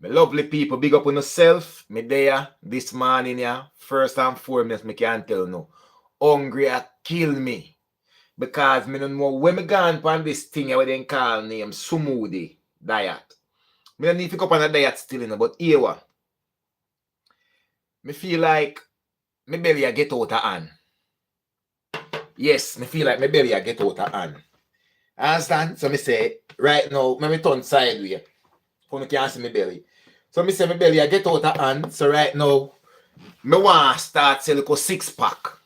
My lovely people, big up on yourself. Me there this morning, yeah. First and foremost, me can tell you no. Hungry a kill me. Because me don't know when me gone on this thing where they call name smoothie diet. Me don't need to go on a diet still, but here what? Me feel like my belly a get out of hand. Yes, me feel like my belly a get out of hand. Understand? So me say, right now, me turn sideways. For me can see my belly. So me say my belly I get out of hand. So right now, me want start sell a 6-pack.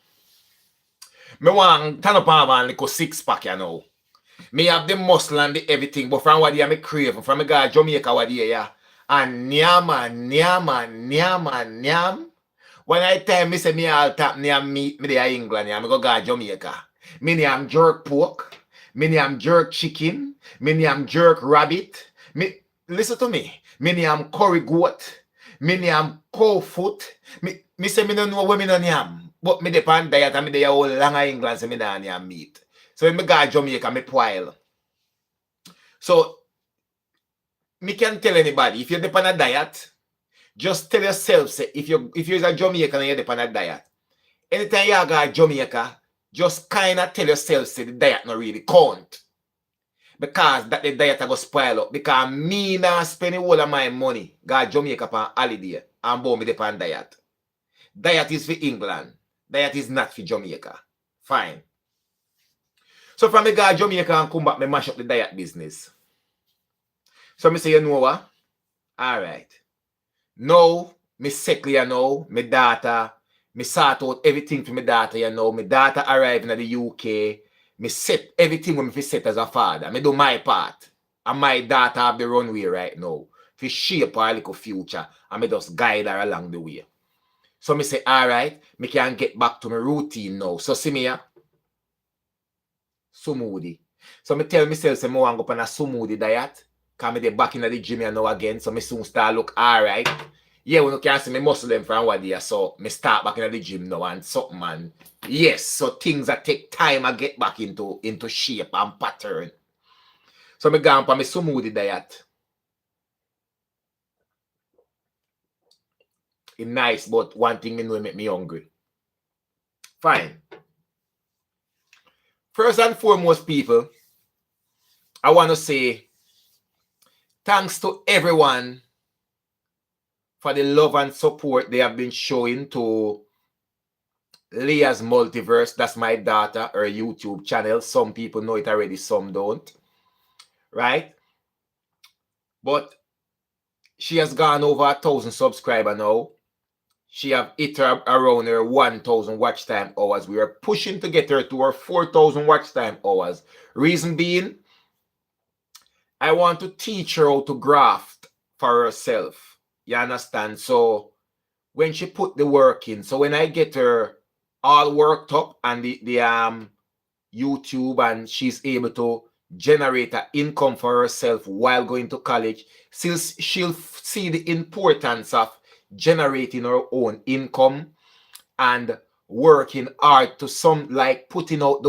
Me want turn up on a little 6-pack, you know. Me have the muscle and the everything, but from what I crave, from me go Jamaica what yeah. And nyam and nyam and nyam and nyam. When I tell me say me all tap nyam meat, me there England, yeah, me go Jamaica. Me nyam jerk pork, me nyam jerk chicken, me nyam jerk rabbit. Me listen to me. Me nyam curry goat, me nyam cow foot. Me say me don't know what me no nyam. But me depend diet and me there all long England, so me don't nyam meat. So when me go Jamaica, me poil. So me can tell anybody, if you're depend on a diet, just tell yourself, say, if you're a Jamaican and you're depend on a diet, anytime you go to Jamaica, just kind of tell yourself, say, the diet not really count. Because that the diet go spoil up. Because me not spending all of my money go to Jamaica for holiday and bow me depend diet. Diet is for England. Diet is not for Jamaica. Fine. So from me go to Jamaica and come back, me mash up the diet business. So me say, you know what? All right. Now, me settle you know, my daughter, me sort out everything for my daughter, you know. My daughter arrived in the UK. Me set everything when me set as a father. Me do my part. And my daughter have the runway right now. To shape her little future. And me just guide her along the way. So me say, all right, me can get back to my routine now. So see me here. Smoothie. So me tell myself, say, I want to go on a smoothie diet. Because me dey back in the gym now again. So me soon start look all right. Yeah, when you can see me muscle them from what day. So me start back in the gym now and something, man. Yes, so things that take time I get back into shape and pattern. So me gone for my smoothie diet. It's nice, but one thing me know make me hungry. Fine. First and foremost, people, I want to say thanks to everyone for the love and support they have been showing to Lia'S Multiverse. That's my daughter, her YouTube channel. Some people know it already, some don't. Right? But she has gone over 1,000 subscribers now. She have hit her around her 1,000 watch time hours. We are pushing to get her to her 4,000 watch time hours. Reason being, I want to teach her how to graft for herself. You understand? So when she put the work in, so when I get her all worked up and the YouTube and she's able to generate an income for herself while going to college, she'll see the importance of generating her own income and working hard to putting in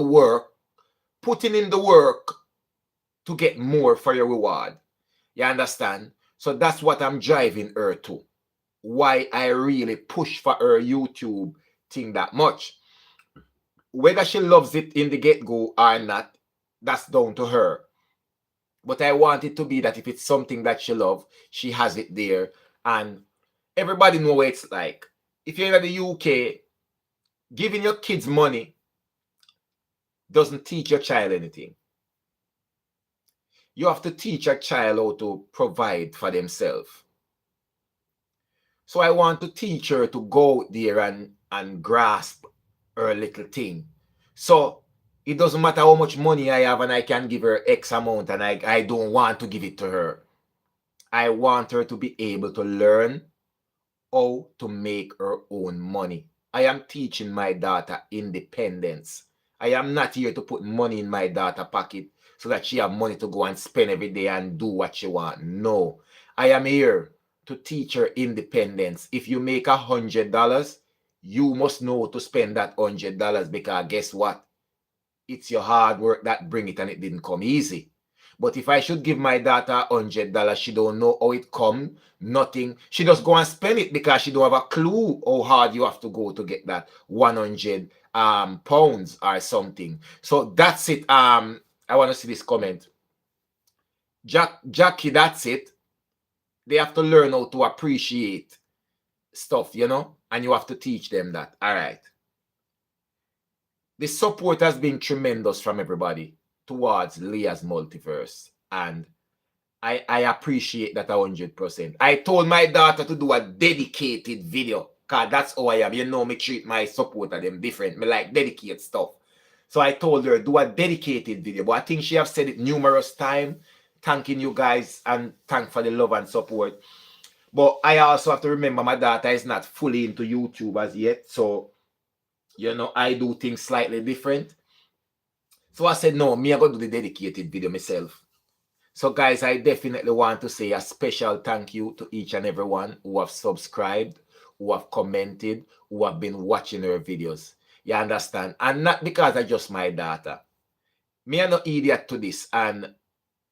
the work to get more for your reward. You understand? So that's what I'm driving her to. Why I really push for her YouTube thing that much. Whether she loves it in the get-go or not, that's down to her. But I want it to be that if it's something that she loves, she has it there. And everybody know what it's like. If you're in the UK, giving your kids money doesn't teach your child anything. You have to teach your child how to provide for themselves. So I want to teach her to go there and grasp her little thing. So it doesn't matter how much money I have and I can give her X amount and I don't want to give it to her. I want her to be able to learn how to make her own money. I am teaching my daughter independence. I am not here to put money in my daughter's pocket so that she have money to go and spend every day and do what she want. No, I am here to teach her independence. If you make $100, you must know to spend that $100 because guess what? It's your hard work that bring it and it didn't come easy. But if I should give my daughter $100, she don't know how it come, nothing. She just go and spend it because she don't have a clue how hard you have to go to get that 100 pounds or something. So that's it. I want to see this comment. Jackie, that's it. They have to learn how to appreciate stuff, you know, and you have to teach them that. All right. The support has been tremendous from everybody towards Lia'S Multiverse, and I appreciate that 100%. I told my daughter to do a dedicated video, because that's how I am. You know, me treat my supporter them different. Me like dedicate stuff. So I told her, do a dedicated video. But I think she have said it numerous times, thanking you guys and thank for the love and support. But I also have to remember my daughter is not fully into YouTube as yet. So, you know, I do things slightly different. So I said, no, me I go do the dedicated video myself. So guys, I definitely want to say a special thank you to each and everyone who have subscribed, who have commented, who have been watching our videos. You understand? And not because I just my daughter. Me are no idiot to this. And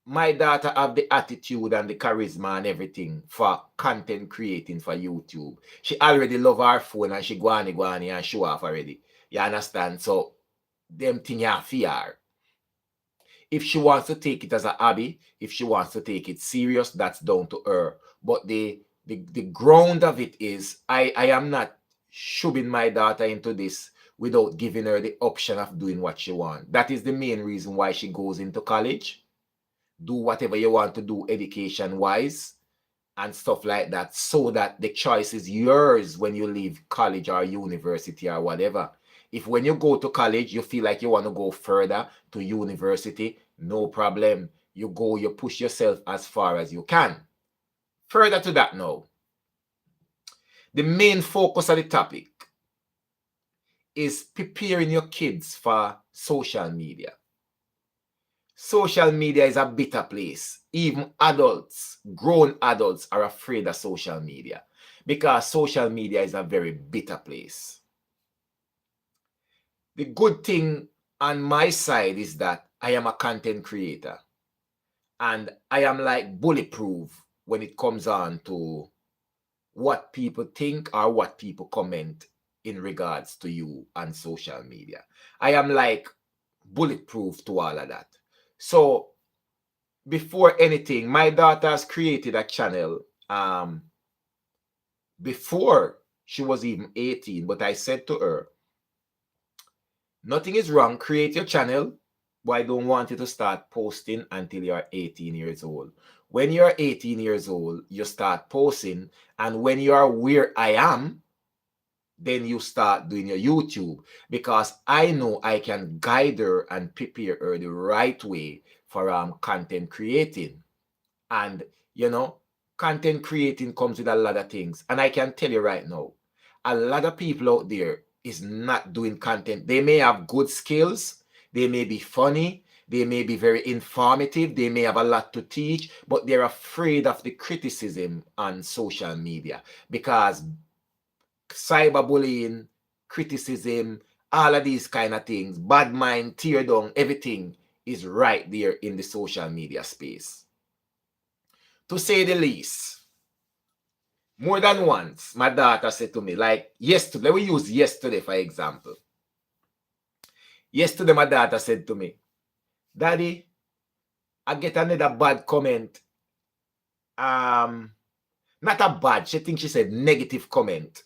my daughter have the attitude and the charisma and everything for content creating for YouTube. She already love her phone and she go on and show off already. You understand? So them thing you fear. If she wants to take it as a hobby, if she wants to take it serious, that's down to her. But the ground of it is, I am not shoving my daughter into this without giving her the option of doing what she wants. That is the main reason why she goes into college. Do whatever you want to do education-wise and stuff like that, so that the choice is yours when you leave college or university or whatever. If when you go to college, you feel like you want to go further to university, no problem. You go, you push yourself as far as you can. Further to that now, the main focus of the topic is preparing your kids for social media. Social media is a bitter place. Even adults, grown adults, are afraid of social media because social media is a very bitter place. The good thing on my side is that I am a content creator and I am like bulletproof when it comes on to what people think or what people comment in regards to you on social media. I am like bulletproof to all of that. So before anything, my daughter has created a channel before she was even 18, but I said to her, nothing is wrong, create your channel, but I don't want you to start posting until you're 18 years old. When you're 18 years old, you start posting, and when you are where I am, then you start doing your YouTube, because I know I can guide her and prepare her the right way for content creating. And, you know, content creating comes with a lot of things. And I can tell you right now, a lot of people out there is not doing content. They may have good skills. They may be funny. They may be very informative. They may have a lot to teach, but they're afraid of the criticism on social media because cyberbullying, criticism, all of these kind of things, bad mind, tear down, everything is right there in the social media space. To say the least, more than once, my daughter said to me, like yesterday, let me use yesterday for example. Yesterday, my daughter said to me, Daddy, I get another bad comment. Not a bad, she said negative comment.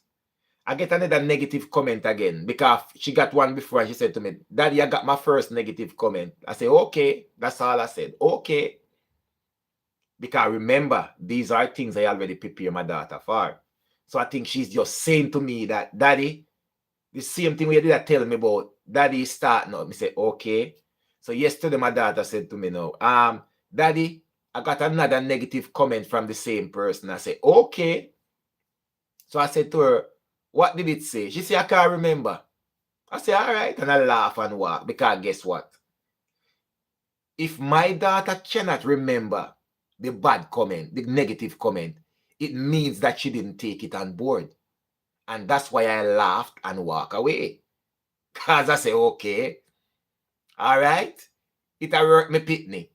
I get another negative comment again because she got one before and she said to me, Daddy, I got my first negative comment. I said, okay. That's all I said. Okay. Because remember, these are things I already prepare my daughter for. So I think she's just saying to me that, Daddy, the same thing you did tell me about, Daddy is starting out. I said, okay. So yesterday my daughter said to me now, Daddy, I got another negative comment from the same person. I said, okay. So I said to her, what did it say? She said, I can't remember. I said, all right. And I laugh and walk because guess what? If my daughter cannot remember the bad comment, the negative comment, it means that she didn't take it on board. And that's why I laughed and walk away. Because I say, okay, all right, it a work me pitney.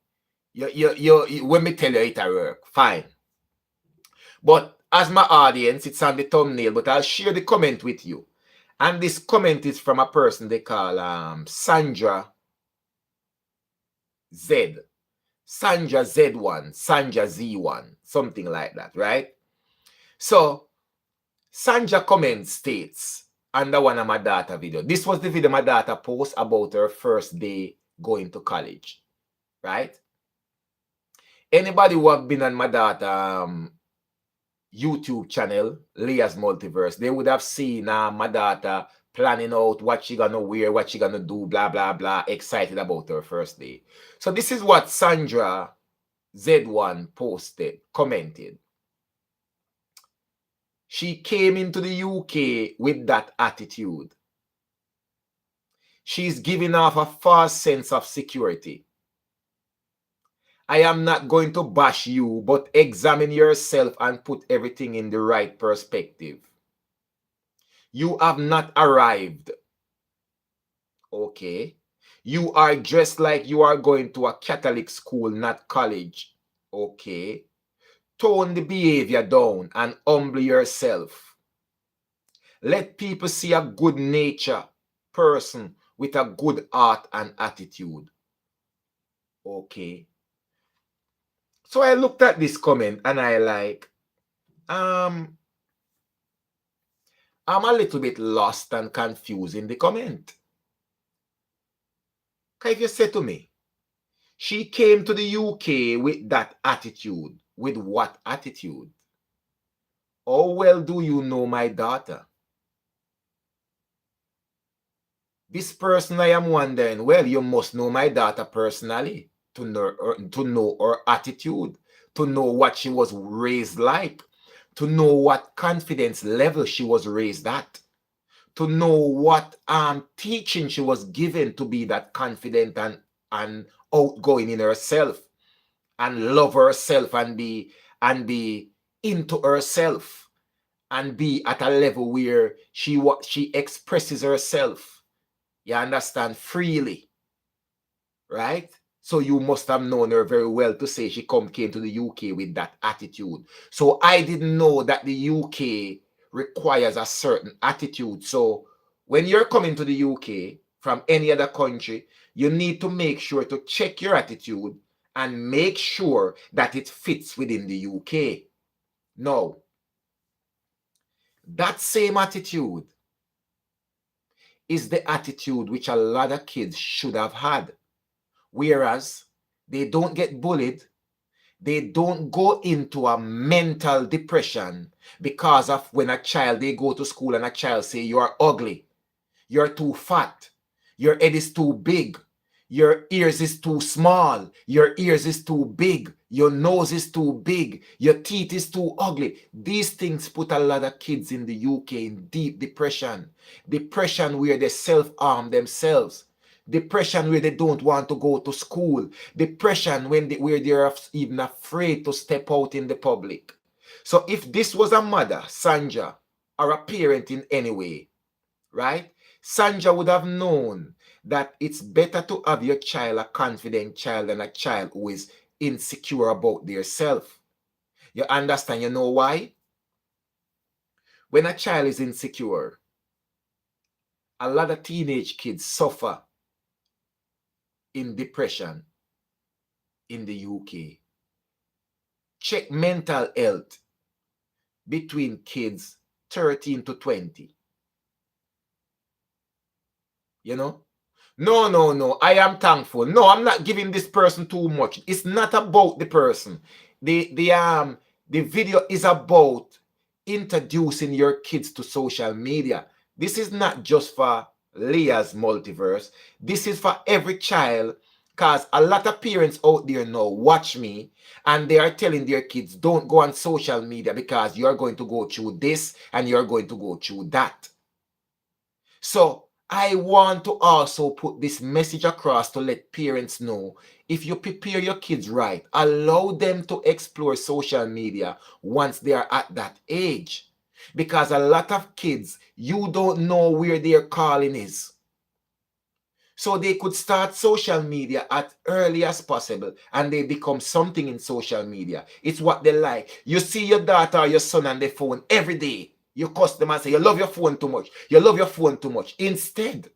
When me tell you it work, fine. But as my audience, it's on the thumbnail, but I'll share the comment with you. And this comment is from a person they call Sandra Z. Sandra Z1, Sandra Z1, something like that, right? So, Sandra comment states, under one of my daughter video, this was the video my daughter post about her first day going to college, right? Anybody who have been on my daughter YouTube channel, Lia'S Multiverse, they would have seen my daughter planning out what she gonna wear, what she gonna do, blah, blah, blah, excited about her first day. So this is what Sandra Z1 posted, commented. She came into the UK with that attitude. She's giving off a false sense of security. I am not going to bash you, but examine yourself and put everything in the right perspective. You have not arrived. Okay. You are dressed like you are going to a Catholic school, not college. Okay. Tone the behavior down and humble yourself. Let people see a good nature person with a good heart and attitude. Okay. So I looked at this comment and I like, I'm a little bit lost and confused in the comment. If you say to me, she came to the UK with that attitude, with what attitude? How well do you know my daughter? This person, I am wondering, well, you must know my daughter personally to know her attitude, to know what she was raised like, to know what confidence level she was raised at, to know what teaching she was given to be that confident and outgoing in herself and love herself and be into herself and be at a level where she expresses herself. You understand? Freely. Right? So you must have known her very well to say she came to the UK with that attitude. So I didn't know that the UK requires a certain attitude. So when you're coming to the UK from any other country, you need to make sure to check your attitude and make sure that it fits within the UK. Now, that same attitude is the attitude which a lot of kids should have had. Whereas they don't get bullied, they don't go into a mental depression because of when a child, they go to school and a child say, you are ugly, you're too fat, your head is too big, your ears is too small, your ears is too big, your nose is too big, your teeth is too ugly. These things put a lot of kids in the UK in deep depression. Depression where they self-harm themselves. Depression where they don't want to go to school. Depression where they're even afraid to step out in the public. So if this was a mother, Sandra, or a parent in any way, right? Sandra would have known that it's better to have your child a confident child than a child who is insecure about their self. You understand? You know why? When a child is insecure, a lot of teenage kids suffer in depression in the UK. Check mental health between kids 13 to 20. You know? No. I am thankful. No, I'm not giving this person too much. It's not about the person. The video is about introducing your kids to social media. This is not just for Lia'S Multiverse. This is for every child, because a lot of parents out there now watch me and they are telling their kids, don't go on social media because you're going to go through this and you're going to go through that. So I want to also put this message across to let parents know, if you prepare your kids right, allow them to explore social media once they are at that age. Because a lot of kids, you don't know where their calling is. So they could start social media at early as possible and they become something in social media. It's what they like. You see your daughter or your son on their phone every day. You cuss them and say, you love your phone too much. You love your phone too much. Instead,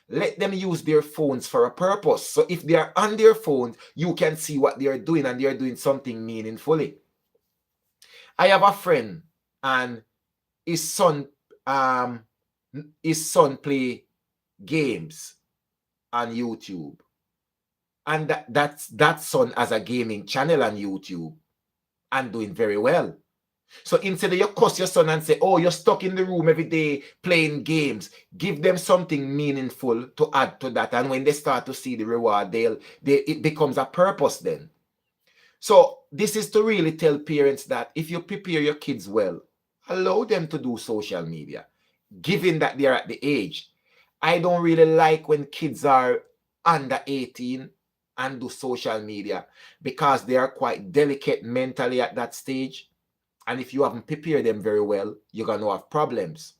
let them use their phones for a purpose. So if they are on their phones, you can see what they are doing and they are doing something meaningfully. I have a friend and his son play games on YouTube. And that son has a gaming channel on YouTube and doing very well. So instead of you cuss your son and say, oh, you're stuck in the room every day playing games, give them something meaningful to add to that. And when they start to see the reward, it becomes a purpose then. So this is to really tell parents that if you prepare your kids well, allow them to do social media, given that they're at the age. I don't really like when kids are under 18 and do social media because they are quite delicate mentally at that stage. And if you haven't prepared them very well, you're going to have problems.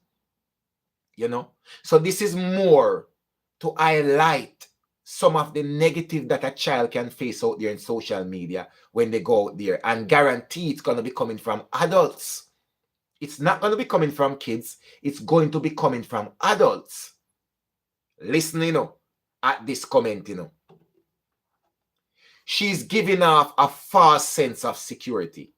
You know? So this is more to highlight some of the negative that a child can face out there in social media when they go out there, and guarantee it's going to be coming from adults. It's not going to be coming from kids. It's going to be coming from adults. Listen, at this comment, she's giving off a false sense of security.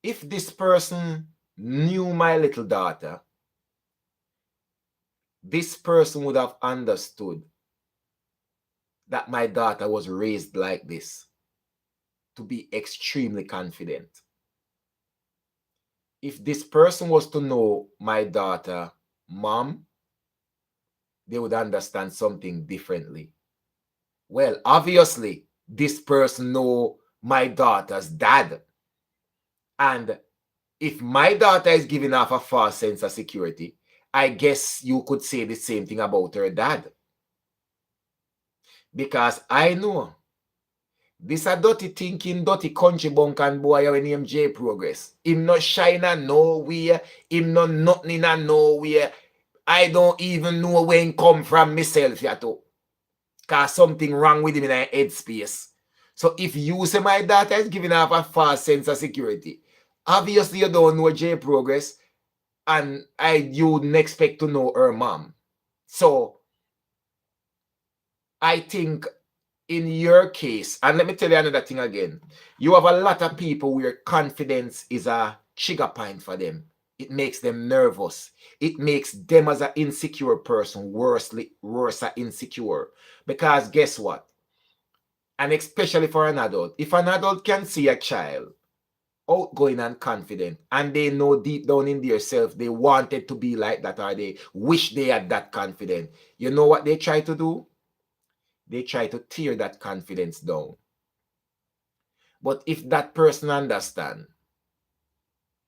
If this person knew my little daughter, this person would have understood that my daughter was raised like this, to be extremely confident. If this person was to know my daughter, mom, they would understand something differently. Well, obviously, this person know my daughter's dad. And if my daughter is giving off a false sense of security, I guess you could say the same thing about her dad. Because I know this a dirty thinking, dirty country bunkan boy when him J Progress. Him not shine nowhere. Him not nothing in nowhere. I don't even know where he come from myself yet. Because something wrong with him in a headspace. So if you say my daughter is giving off a false sense of security, obviously you don't know J Progress, and you wouldn't expect to know her mom. So I think in your case, and let me tell you another thing again, you have a lot of people where confidence is a trigger point for them. It makes them nervous. It makes them as an insecure person worse insecure. Because guess what? And especially for an adult, if an adult can see a child outgoing and confident, and they know deep down in their self they wanted to be like that, or they wish they had that confidence, you know what they try to do? They try to tear that confidence down. But if that person understands,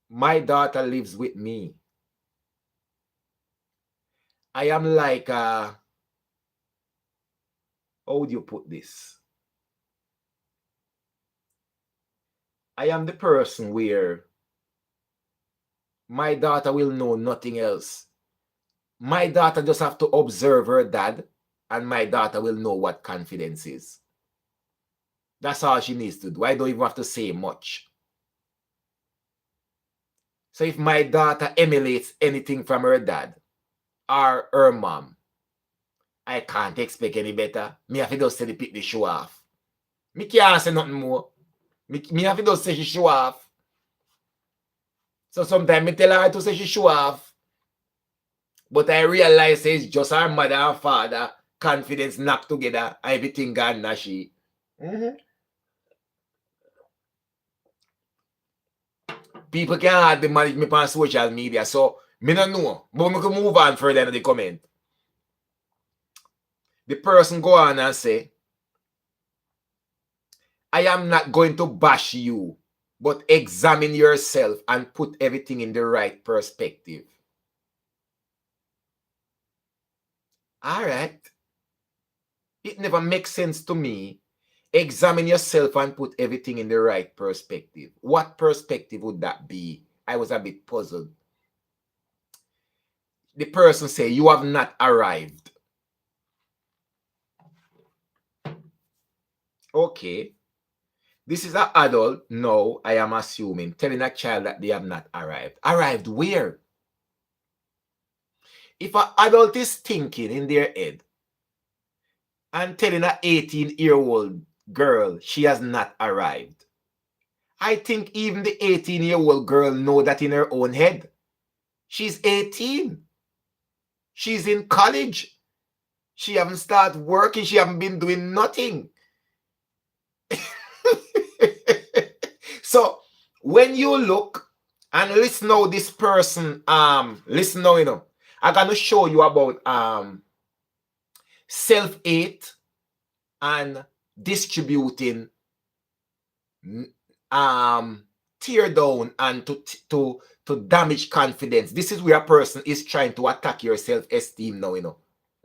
my daughter lives with me. I am like, how would you put this? I am the person where my daughter will know nothing else. My daughter just have to observe her dad, and my daughter will know what confidence is. That's all she needs to do. I don't even have to say much. So if my daughter emulates anything from her dad or her mom, I can't expect any better. Me have to just say the pick the show off. Me can't say nothing more. Me have to just say she show off. So sometimes me tell her to say she show off. But I realize it's just her mother and father confidence knocked together, everything gone nashy. People can hardly manage me on social media, so me don't know. But we can move on further in the comment. The person go on and say, I am not going to bash you, but examine yourself and put everything in the right perspective. All right. It never makes sense to me. Examine yourself and put everything in the right perspective. What perspective would that be? I was a bit puzzled. the person say, you have not arrived. Okay. This is an adult. No, I am assuming. Telling a child that they have not arrived. Arrived where? If an adult is thinking in their head and telling an 18-year-old girl she has not arrived, I think even the 18-year-old girl know that in her own head. She's 18. She's in college. She haven't started working. She haven't been doing nothing. So when you look and listen how this person, listen now, I'm gonna show you about self-hate and distributing tear down and to damage confidence. This is where a person is trying to attack your self-esteem now,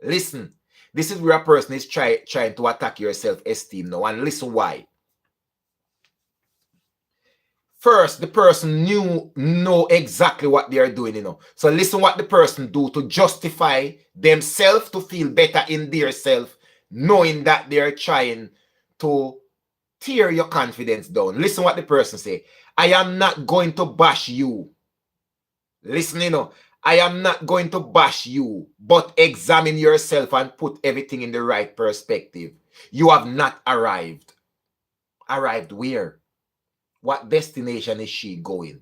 Listen, this is where a person is trying to attack your self-esteem now, and listen why. First, the person know exactly what they are doing, So listen what the person do to justify themselves, to feel better in their self, knowing that they are trying to tear your confidence down. Listen what the person say. I am not going to bash you. Listen, I am not going to bash you, but examine yourself and put everything in the right perspective. You have not arrived. Arrived where? What destination is she going?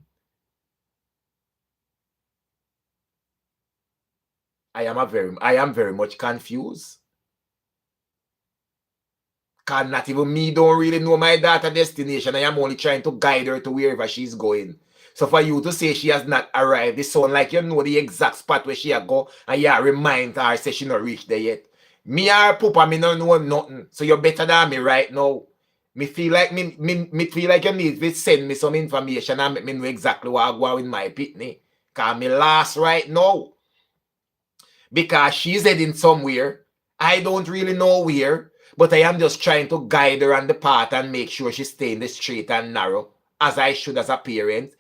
I am very much confused. Because not even me don't really know my daughter's destination. I am only trying to guide her to wherever she's going. So for you to say she has not arrived, it sounds like you know the exact spot where she go, and you remind her, say she not reached there yet. Me or Papa, me don't know nothing. So you're better than me right now. Me feel like me feel like you need to send me some information and make me know exactly what I go with my pitney. Because me lost right now. Because she's heading somewhere. I don't really know where, but I am just trying to guide her on the path and make sure she stay in the straight and narrow, as I should as a parent.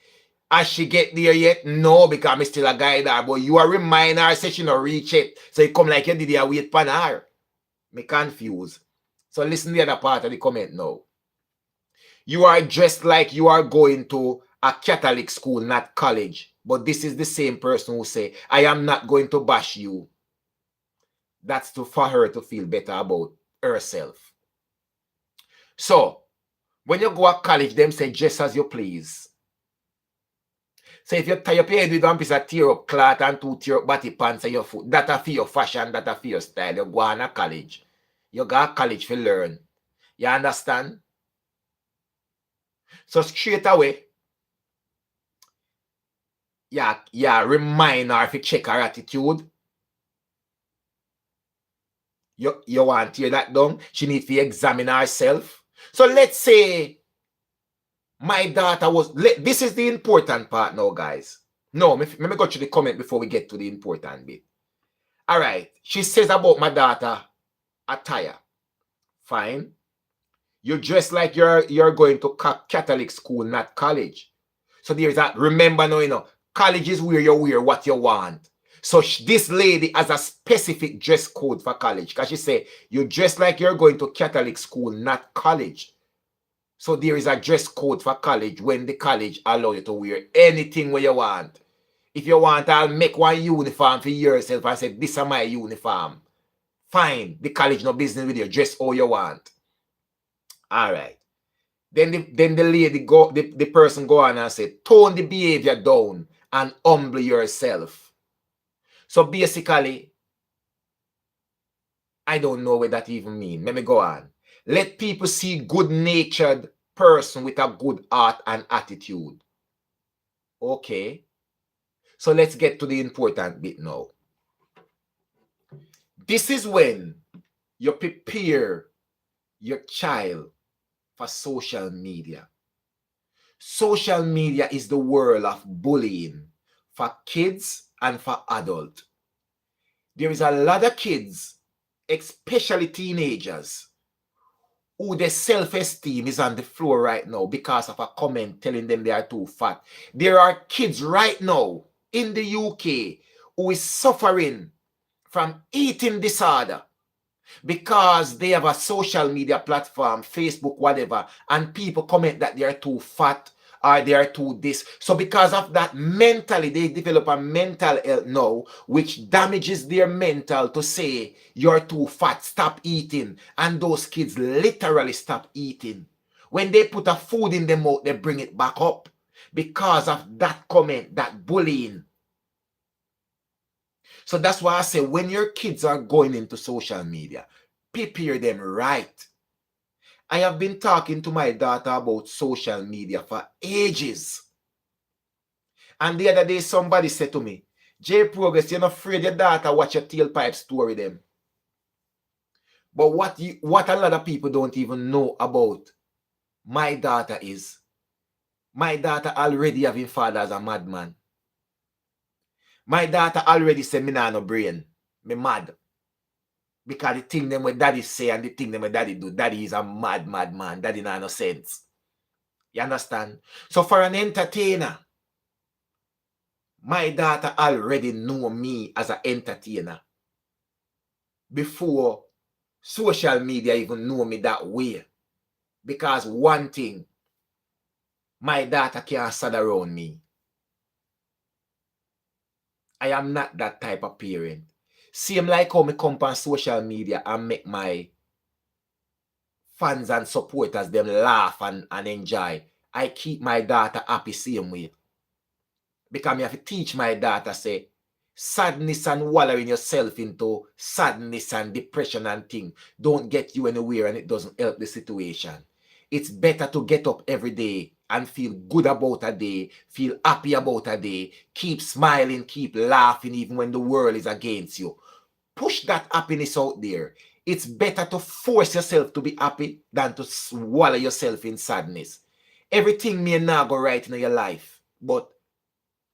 Has she get there yet? No, because I'm still a guide her. But you are remind her, say she not reach it. So it come like you did you wait for her. Me confused. So listen to the other part of the comment now. You are dressed like you are going to a Catholic school, not college. But this is the same person who say, I am not going to bash you. That's for her to feel better about herself. So, when you go to college, them say, dress as you please. So if you tie up your head with one piece of tear up cloth and two tear up body pants and your foot, that's for your fashion, that's for your style. You go on a college. You go to college to learn. You understand? So straight away, remind her if you check her attitude. You want to hear that down? She needs to examine herself. So let's say my daughter was, this is the important part now, guys. No, let me go to the comment before we get to the important bit. All right. She says about my daughter attire. Fine. You dress like you're going to Catholic school, not college. So there's that. Remember now, college is where you wear what you want. So this lady has a specific dress code for college. Because she say, you dress like you're going to Catholic school, not college. So there is a dress code for college when the college allow you to wear anything where you want. If you want, I'll make one uniform for yourself and say, this is my uniform. Fine. The college no business with you. Dress all you want. All right. Then the lady the person go on and say, tone the behavior down and humble yourself. So basically, I don't know what that even means. Let me go on. Let people see good-natured person with a good heart and attitude. Okay. So let's get to the important bit now. This is when you prepare your child for social media. Social media is the world of bullying for kids and for adults. There is a lot of kids, especially teenagers, who their self-esteem is on the floor right now because of a comment telling them they are too fat. There are kids right now in the UK who is suffering from eating disorder because they have a social media platform, Facebook, whatever, and people comment that they are too fat or they are too this. So because of that, mentally, they develop a mental health now, which damages their mental to say, you're too fat, stop eating. And those kids literally stop eating. When they put a food in their mouth, they bring it back up because of that comment, that bullying. So that's why I say when your kids are going into social media, prepare them right. I have been talking to my daughter about social media for ages. And the other day somebody said to me, J Progress, you're not afraid your daughter watch your tailpipe story them. But what a lot of people don't even know about my daughter is, my daughter already having father as a madman. My daughter already said me nah no brain. Me mad. Because the thing them what daddy say and the thing them what daddy do, daddy is a mad man. Daddy nah no sense. You understand? So for an entertainer, my daughter already know me as an entertainer before social media even know me that way. Because one thing, my daughter can't sad around me. I am not that type of parent. Same like how me come on social media and make my fans and supporters them laugh and enjoy. I keep my daughter happy same way. Because I have to teach my daughter say, sadness and wallowing yourself into sadness and depression and thing don't get you anywhere and it doesn't help the situation. It's better to get up every day and feel good about a day, feel happy about a day, keep smiling, keep laughing even when the world is against you. Push that happiness out there. It's better to force yourself to be happy than to swallow yourself in sadness. Everything may not go right in your life, but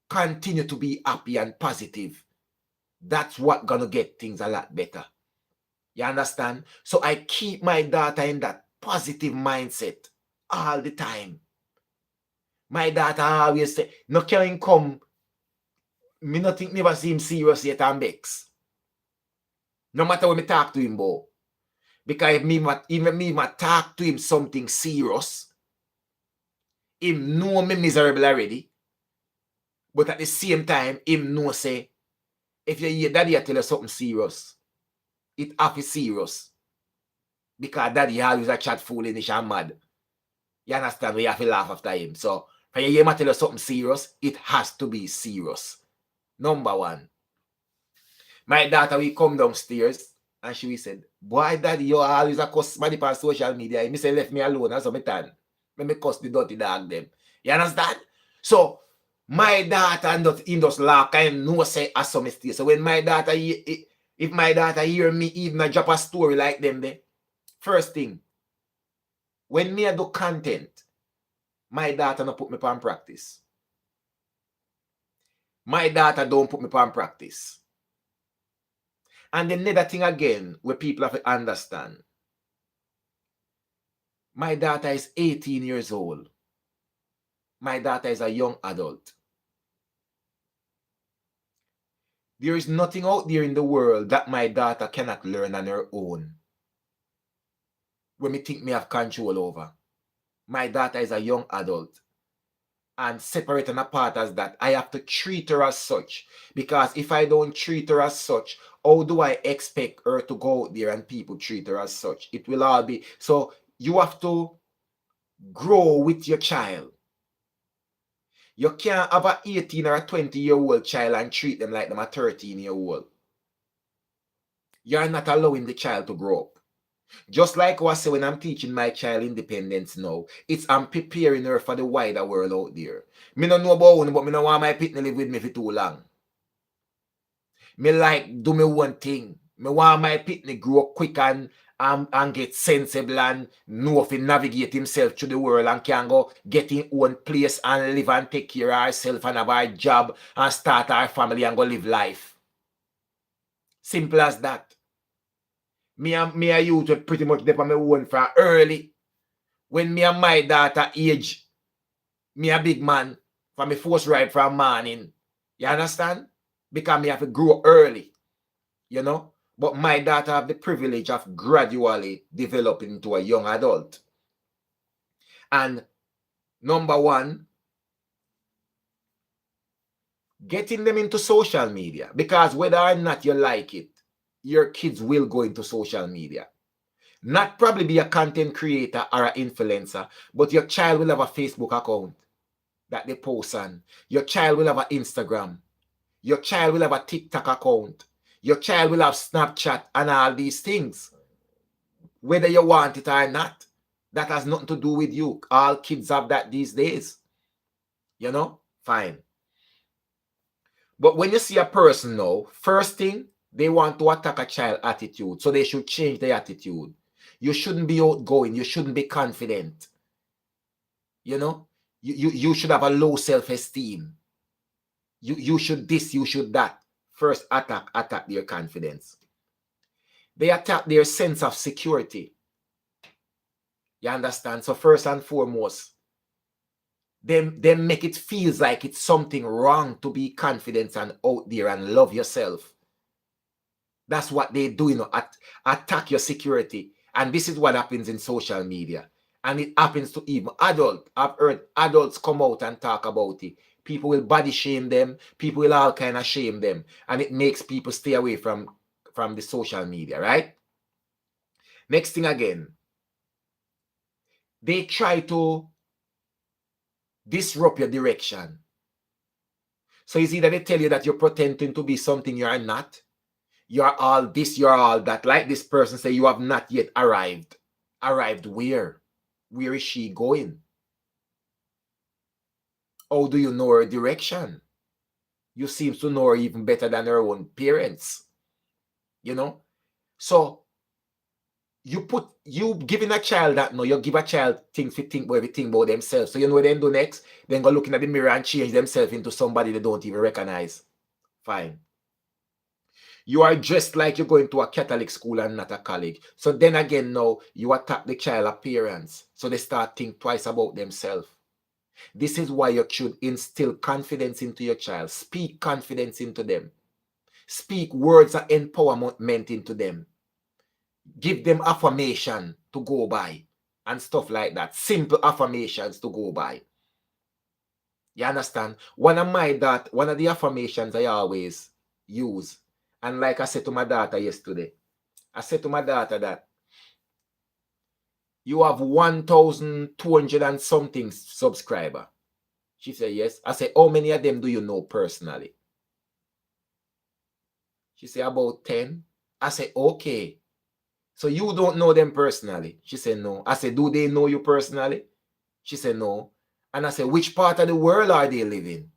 continue to be happy and positive. That's what gonna get things a lot better. You understand? So I keep my daughter in that positive mindset all the time. My daughter always say, no can come, me not think never see him serious yet and vex. No matter when me talk to him about. Because if me talk to him something serious, him know me miserable already. But at the same time, him know say, if you hear daddy tell you something serious, it have to serious. Because daddy always a chat foolish and mad. You understand? We have to laugh after him. So, when you hear me tell you something serious, it has to be serious. Number one. My daughter will come downstairs and she will say, boy, daddy, you always a cuss somebody on social media. And me say, left me alone. And so me turn. Me cuss the dirty dog them. You understand? So, my daughter in those laugh and know say as some mistake. So when my daughter, if my daughter hear me even a drop a story like them, there, first thing, when me do content, my daughter not put me on practice. My daughter don't put me on practice. And another thing again, where people have to understand. My daughter is 18 years old. My daughter is a young adult. There is nothing out there in the world that my daughter cannot learn on her own. When me think me have control over. My daughter is a young adult. And separate and apart as that, I have to treat her as such. Because if I don't treat her as such, how do I expect her to go out there and people treat her as such? It will all be. So you have to grow with your child. You can't have an 18 or a 20-year-old child and treat them like them a 13-year-old. You're not allowing the child to grow up. Just like what I say when I'm teaching my child independence now, I'm preparing her for the wider world out there. Me don't know about one, but me don't want my pitney live with me for too long. Me like do me one thing. Me want my pitney grow quick and get sensible and know if he navigate himself through the world and can go get in own place and live and take care of herself and have a job and start our family and go live life. Simple as that. Me and you to pretty much dep on my own from early. When me and my daughter age, me a big man from my first ride from morning. You understand? because me have to grow early, you know. But my daughter have the privilege of gradually developing into a young adult. And number one, getting them into social media, because whether or not you like it, your kids will go into social media. Not probably be a content creator or an influencer, but your child will have a Facebook account that they post on. Your child will have an Instagram. Your child will have a TikTok account. Your child will have Snapchat and all these things. Whether you want it or not, that has nothing to do with you. All kids have that these days. You know? Fine. But when you see a person now, first thing, they want to attack a child attitude. So they should change their attitude. You shouldn't be outgoing. You shouldn't be confident. You know? You should have a low self-esteem. You should this, you should that. First attack their confidence. They attack their sense of security. You understand? So first and foremost, they make it feels like it's something wrong to be confident and out there and love yourself. That's what they do, you know, attack your security. And this is what happens in social media. And it happens to even adults. I've heard adults come out and talk about it. People will body shame them. People will all kind of shame them. And it makes people stay away from the social media, right? Next thing again, they try to disrupt your direction. So it's either they tell you that you're pretending to be something you are not. You're all this, you're all that. Like this person say, you have not yet arrived. Arrived where? Where is she going? How do you know her direction? You seem to know her even better than her own parents. You know? So you giving a child that, no, you give a child things to think about everything about themselves. So you know what they do next? Then go looking at the mirror and change themselves into somebody they don't even recognize. Fine. You are dressed like you're going to a Catholic school and not a college. So then again, now you attack the child appearance. So they start think twice about themselves. This is why you should instill confidence into your child. Speak confidence into them. Speak words of empowerment into them. Give them affirmation to go by and stuff like that. Simple affirmations to go by. You understand? One of the affirmations I always use, and like I said to my daughter yesterday, I said to my daughter that you have 1,200 and something subscriber. She said, yes. I said, how many of them do you know personally? She said, about 10. I said, okay. So you don't know them personally? She said, no. I said, do they know you personally? She said, no. And I said, which part of the world are they living?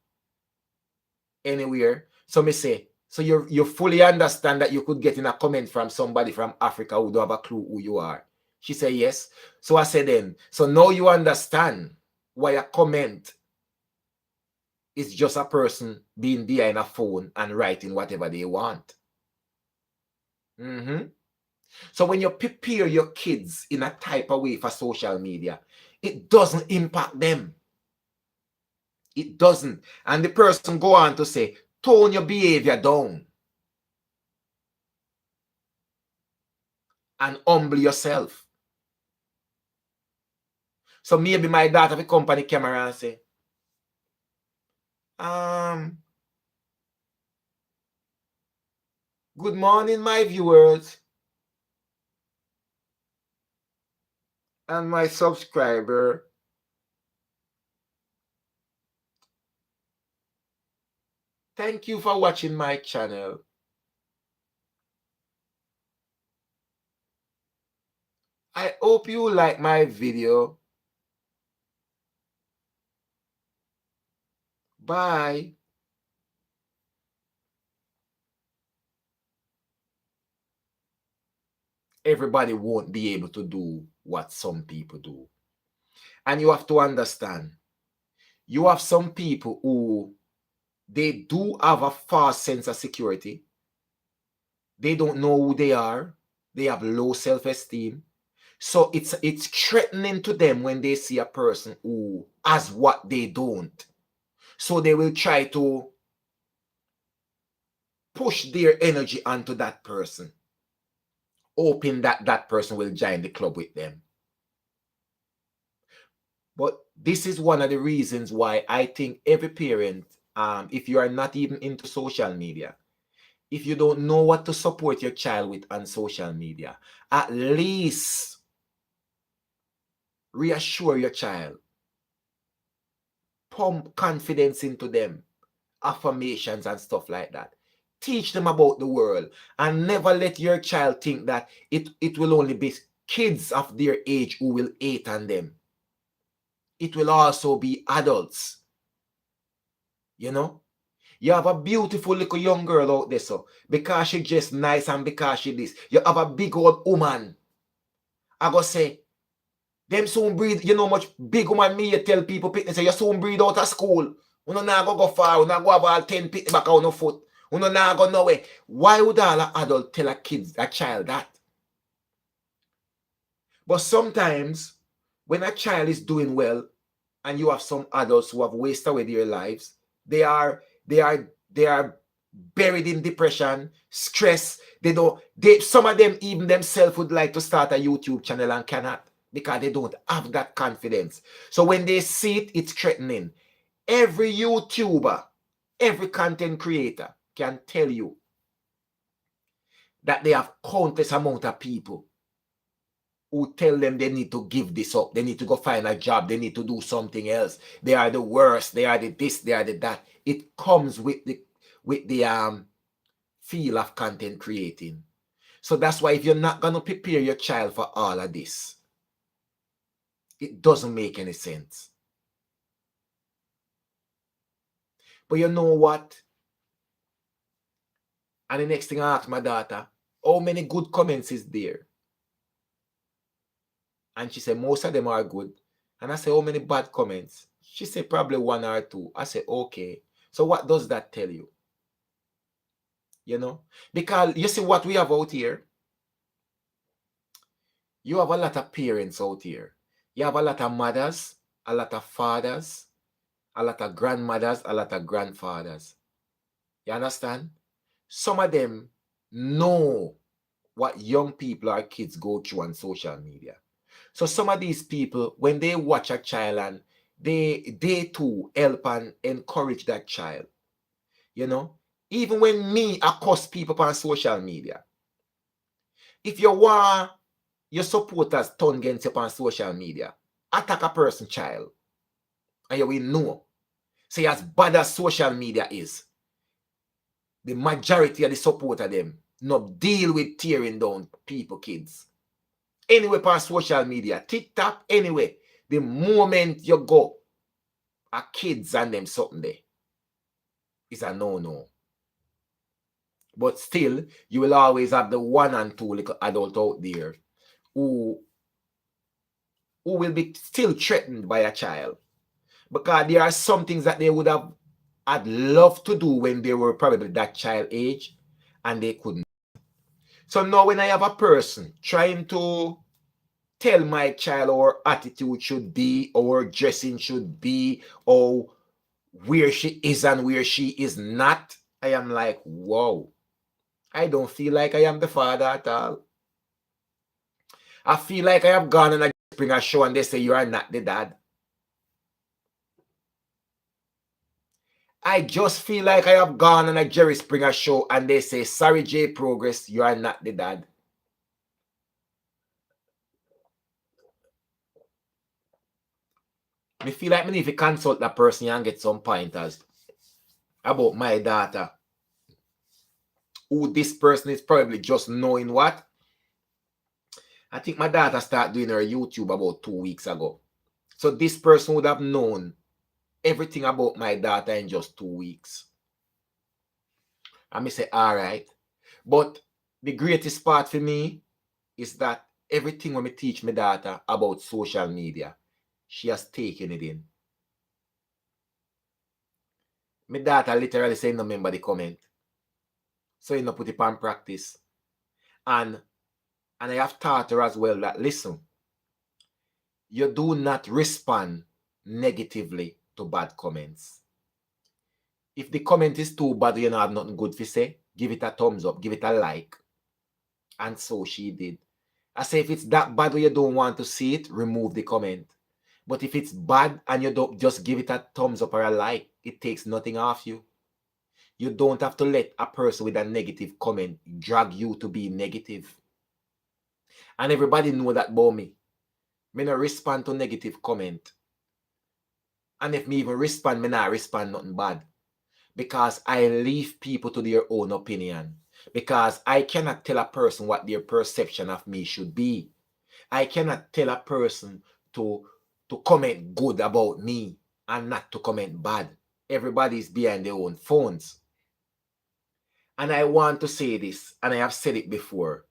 Anywhere. So me say, so you fully understand that you could get in a comment from somebody from Africa who don't have a clue who you are? She said, yes. So I said then, so now you understand why a comment is just a person being behind a phone and writing whatever they want. So when you prepare your kids in a type of way for social media, it doesn't impact them. It doesn't. And the person go on to say, tone your behavior down and humble yourself. So maybe my daughter will come on the camera and say, good morning, my viewers and my subscriber. Thank you for watching my channel. I hope you like my video. Bye. Everybody won't be able to do what some people do. And you have to understand, you have some people who, they do have a false sense of security. They don't know who they are. They have low self-esteem. So it's threatening to them when they see a person who has what they don't. So they will try to push their energy onto that person, hoping that that person will join the club with them. But this is one of the reasons why I think every parent, if you are not even into social media, if you don't know what to support your child with on social media, at least reassure your child. Pump confidence into them, affirmations and stuff like that. Teach them about the world, and never let your child think that it will only be kids of their age who will hate on them. It will also be adults. You know? You have a beautiful little young girl out there, so because she just nice and because she this. You have a big old woman. I go say, them soon breed, you know much big woman me, you tell people, say you soon breed out of school. You know now go far, you know go have all 10 pit back on your foot. You know now go nowhere. Why would all an adult tell a child that? But sometimes when a child is doing well and you have some adults who have wasted away their lives, they are buried in depression, stress. Some of them even themselves would like to start a YouTube channel and cannot, because they don't have that confidence. So when they see it, it's threatening. Every YouTuber, every content creator can tell you that they have countless amount of people who tell them they need to give this up, they need to go find a job, they need to do something else. They are the worst, they are the this, they are the that. It comes with the feel of content creating. So that's why if you're not going to prepare your child for all of this, it doesn't make any sense. But you know what? And the next thing I asked my daughter, how many good comments is there? And she said, most of them are good. And I said, how many bad comments? She said, probably 1 or 2. I said, okay. So what does that tell you? You know? Because you see what we have out here? You have a lot of parents out here. You have a lot of mothers, a lot of fathers, a lot of grandmothers, a lot of grandfathers. You understand? Some of them know what young people or kids go through on social media. So some of these people, when they watch a child and they too help and encourage that child, you know, even when me accost people on social media, if you want your supporters turn against you on social media, attack a person child, and you will know. Say as bad as social media is, the majority of the support of them not deal with tearing down people, kids. Anyway, on social media, TikTok, anyway, the moment you go, a kids and them something there, it's a no-no. But still, you will always have the 1 and 2 little adult out there who will be still threatened by a child. Because there are some things that they would have had loved to do when they were probably that child age, and they couldn't. So now when I have a person trying to tell my child our attitude should be, our dressing should be, or where she is and where she is not, I am like, whoa. I don't feel like I am the father at all. I feel like I have gone on a Springer show and they say you are not the dad. I just feel like I have gone on a Jerry Springer show and they say, sorry, J Progress, you are not the dad. I feel like I need to consult that person and get some pointers about my daughter. Who this person is probably just knowing what? I think my daughter started doing her YouTube about 2 weeks ago. So this person would have known everything about my daughter in just 2 weeks. And me say, all right. But the greatest part for me is that everything when me teach my daughter about social media, she has taken it in. My daughter literally saying no remember the comment. So you know put it on practice. And I have taught her as well that, listen, you do not respond negatively to bad comments. If the comment is too bad, you don't have nothing good to say, give it a thumbs up, give it a like. And so she did. I say, if it's that bad where you don't want to see it, remove the comment. But if it's bad and you don't, just give it a thumbs up or a like. It takes nothing off you. You don't have to let a person with a negative comment drag you to be negative. And everybody know that about me. Me not respond to negative comment. And if me even respond, me not respond nothing bad. Because I leave people to their own opinion. Because I cannot tell a person what their perception of me should be. I cannot tell a person to comment good about me and not to comment bad. Everybody's behind their own phones. And I want to say this, and I have said it before.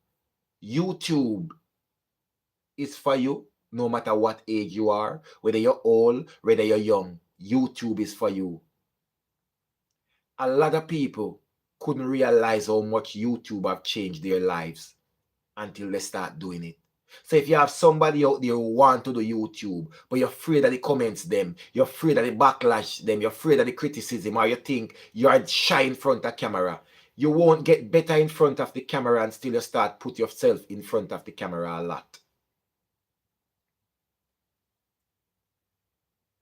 YouTube is for you, no matter what age you are, whether you're old, whether you're young. YouTube is for you. A lot of people couldn't realize how much YouTube have changed their lives until they start doing it. So if you have somebody out there who want to do YouTube, but you're afraid of the comments them, you're afraid of the backlash them, you're afraid of the criticism, or you think you're shy in front of camera, you won't get better in front of the camera until you start put yourself in front of the camera a lot.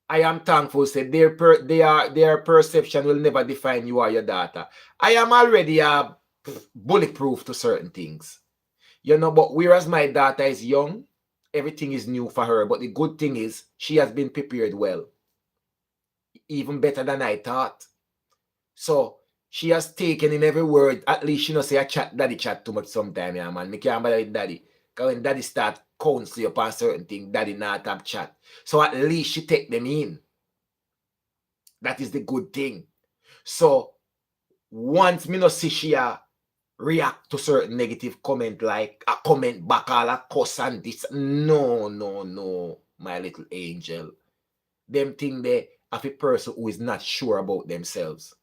I am thankful, said their perception will never define you or your daughter. I am already bulletproof to certain things. You know, but whereas my daughter is young, everything is new for her. But the good thing is she has been prepared well. Even better than I thought. So she has taken in every word. At least she not say I daddy chat too much sometime, yeah, man. Me can't bother with daddy. Because when daddy start counsel you upon certain things, daddy not have chat. So at least she take them in. That is the good thing. So once me no see she react to certain negative comment, like a comment back, all a cuss and this. No, my little angel. Them thing they have a person who is not sure about themselves.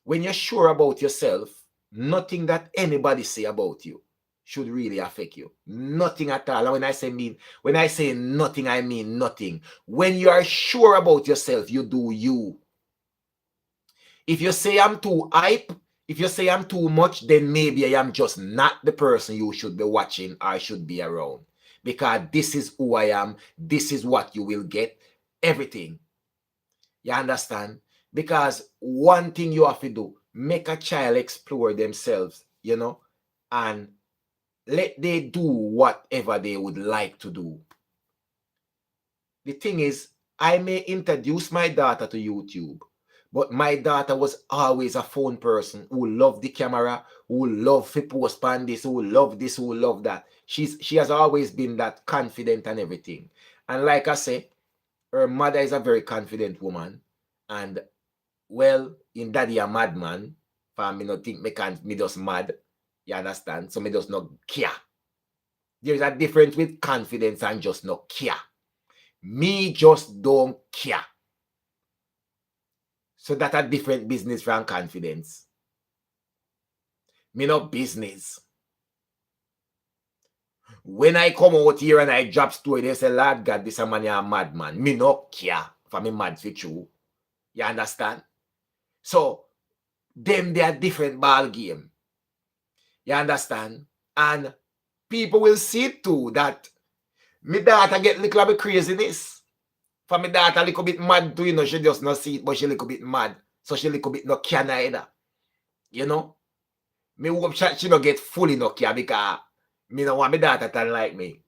When you're sure about yourself, nothing that anybody say about you should really affect you. Nothing at all. And when I say nothing, I mean nothing. When you are sure about yourself, you do you. If you say I'm too hype, if you say I'm too much, then maybe I am just not the person you should be watching or should be around. Because this is who I am. This is what you will get. Everything. You understand? Because one thing you have to do, make a child explore themselves, you know, and let they do whatever they would like to do. The thing is, I may introduce my daughter to YouTube, but my daughter was always a phone person who loved the camera, who loved to post on this, who loved this, who loved that. She has always been that confident and everything. And like I say, her mother is a very confident woman. And well, in daddy a madman, for me not think me just mad. You understand? So me just not care. There is a difference with confidence and just not care. Me just don't care. So that's a different business from confidence. Me no business. When I come out here and I drop story, they say, Lord God, this a man a madman. Me no care for me mad for you. You understand? So, them they are different ball game. You understand? And people will see too that my daughter get a little bit craziness. For my daughter a little bit mad too, you know, she just not see it, but she a little bit mad. So she a little bit no care either. You know? Me hope she no get fully no care because me no want my daughter to like me.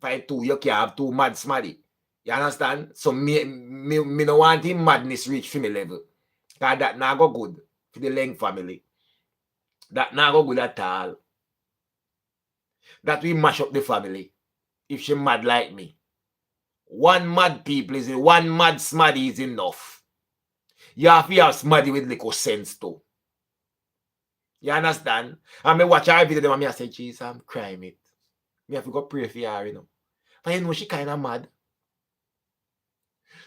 If you can't have too mad smaddy. You understand? So me no want him madness reach for me level. Because that not go good for the Leng family. That not go good at all. That we mash up the family. If she mad like me. One mad people is one mad smaddy is enough. You have to have smaddy with little sense too. You understand? And me watch her video and I say, Jesus, I'm crying it. Me have to go pray for her, you know. But you know she kind of mad.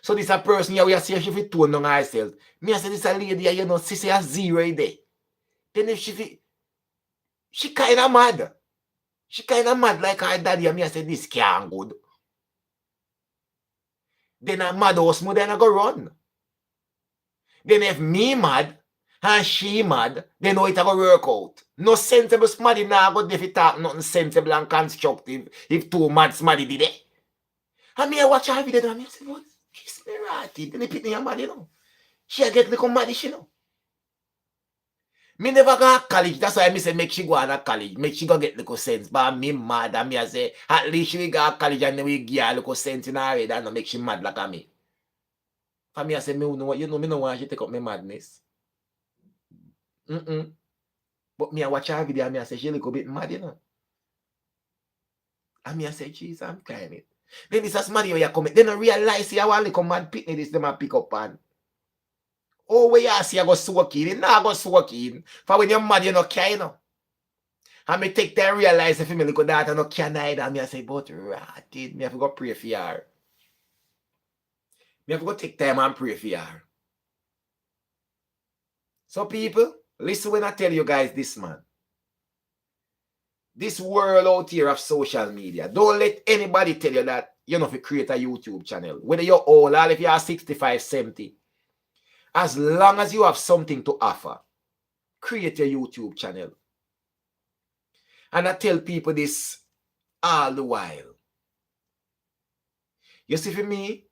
So this a person here we see if she fit tone down herself. Me I say this a lady, you know, she say a zero there. Then if she kind of mad. She kind of mad like her daddy and me I say this can't good. Then a mad house more than I go run. Then if me mad and she mad, they know it will work out. No sensible smaddy now go if it talk nothing sensible and constructive if two mad smaddy did it. And me I watch her video and I say, what? Kiss me ratty. Then they pick me a mad, you know. She get little mad, you know. Me never go to college. That's why I say make she go to college. Make she go get little sense. But me mad and me I say, at least she will go to college and then we give her little sense in her head and not make she mad like me. For me I say, me know what you know, me no want she take up my madness. But me I watch her video and me I say she a little bit mad, you know. And me I say, jeez, I'm crying it. Then this is mad where you come. Then I realize you want little mad pitney this them a pick up on. Oh, where you see I go soak in. Nah, go soak in. For when you're mad, you no care, you know. And me take time realize if me little daughter no care neither. And me I say, but ratted, me have to go pray for her. Me have to go take time and pray for her. So people, listen when I tell you guys this, man. This world out here of social media, don't let anybody tell you that you know if you create a YouTube channel. Whether you're old or if you are 65, 70. As long as you have something to offer, create a YouTube channel. And I tell people this all the while. You see, for me,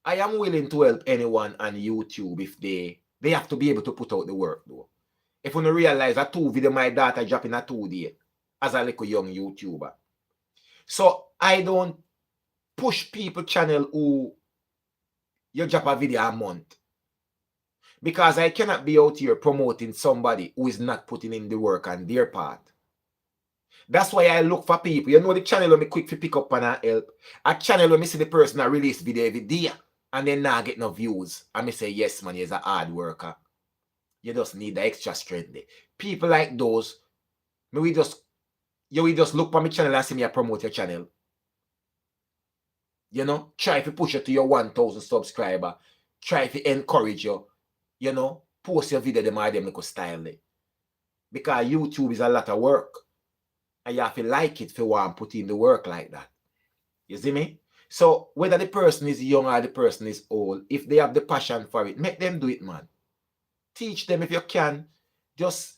I am willing to help anyone on YouTube if they have to be able to put out the work, though. If you don't realize that 2 video my daughter dropping a 2 day as a little young YouTuber. So I don't push people channel who you drop a video a month. Because I cannot be out here promoting somebody who is not putting in the work on their part. That's why I look for people. You know the channel where me quick to pick up and help. A channel where me see the person that release video every day and then now get no views. And me say, yes, man, he's a hard worker. You just need the extra strength there. People like those, you will just look for my channel and see me promote your channel. You know, try to push it to your 1,000 subscriber. Try to encourage you. You know, post your video them little style there. Because YouTube is a lot of work. And you have to like it if you want to put in the work like that. You see me? So whether the person is young or the person is old, if they have the passion for it, make them do it, man. Teach them if you can. Just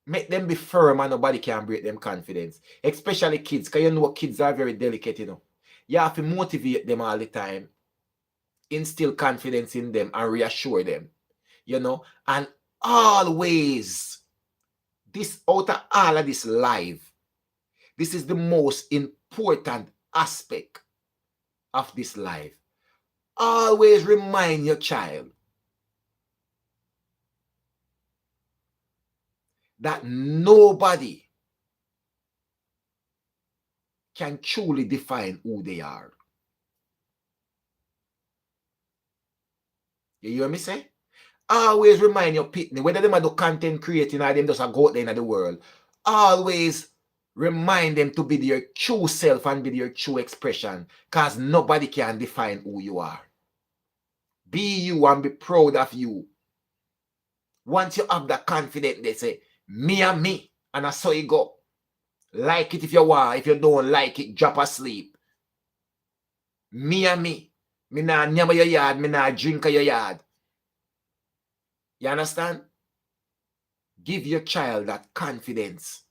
make them be firm and nobody can break them confidence. Especially kids, because you know kids are very delicate, you know. You have to motivate them all the time. Instill confidence in them and reassure them. You know. And always, this out of all of this live, this is the most important aspect of this life. Always remind your child that nobody can truly define who they are. You hear me say? Always remind your pitney, whether them do content creating or them just go out there in the world, always remind them to be their true self and be their true expression, because nobody can define who you are. Be you and be proud of you. Once you have that confidence, they say, me and me, and I saw you go. Like it if you want. If you don't like it, drop asleep. Me and me. Me nah nyama your yard. Me nah drink your yard. You understand? Give your child that confidence.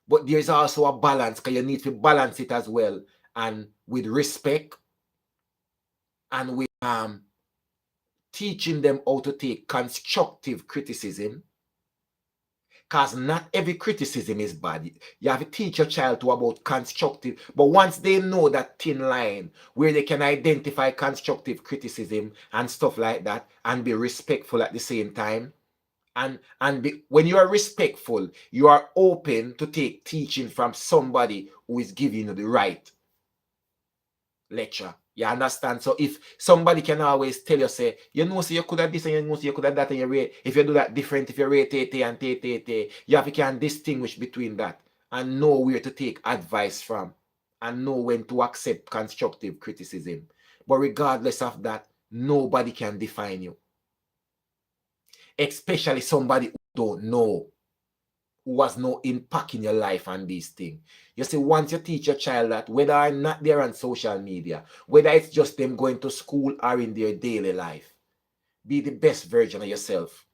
But there's also a balance, because you need to balance it as well. And with respect. And with teaching them how to take constructive criticism. Because not every criticism is bad. You have to teach your child about constructive. But once they know that thin line where they can identify constructive criticism and stuff like that and be respectful at the same time. When you are respectful, you are open to take teaching from somebody who is giving you the right lecture. You understand? So if somebody can always tell you, say, you know, so you could have this and you know, so you could have that, and you rate, if you do that different, if you rate and you have to can distinguish between that and know where to take advice from and know when to accept constructive criticism. But regardless of that, nobody can define you. Especially somebody who don't know, who has no impact in your life on these things. You see, once you teach your child that, whether or not they're on social media, whether it's just them going to school or in their daily life, Be the best version of yourself.